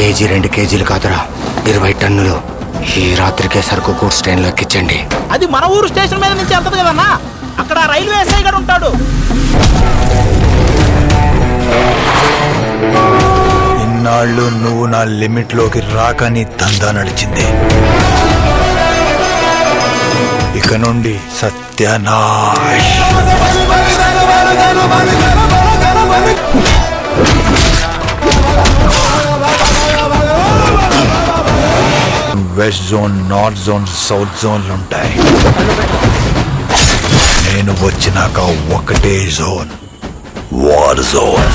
KG 2 కేజీలు కాదురా 20 టన్నులు ఈ రాత్రికే సరుకు గూడ్స్ ట్రైన్లో ఎక్కించండి. అది మన ఊరు స్టేషన్ మీద నుంచి వెళ్తది కదన్నా, అక్కడ రైల్వే ఎస్ఐ గారు ఉంటాడు. ఇన్నాళ్ళు నువ్వు నా లిమిట్ లోకి రాకని దందా నడిచింది. ఇక నుండి సత్యనాశ్. West zone, north zone, south జోన్లు ఉంటాయి. నేను వచ్చినాక ఒకటే జోన్, వార్ జోన్.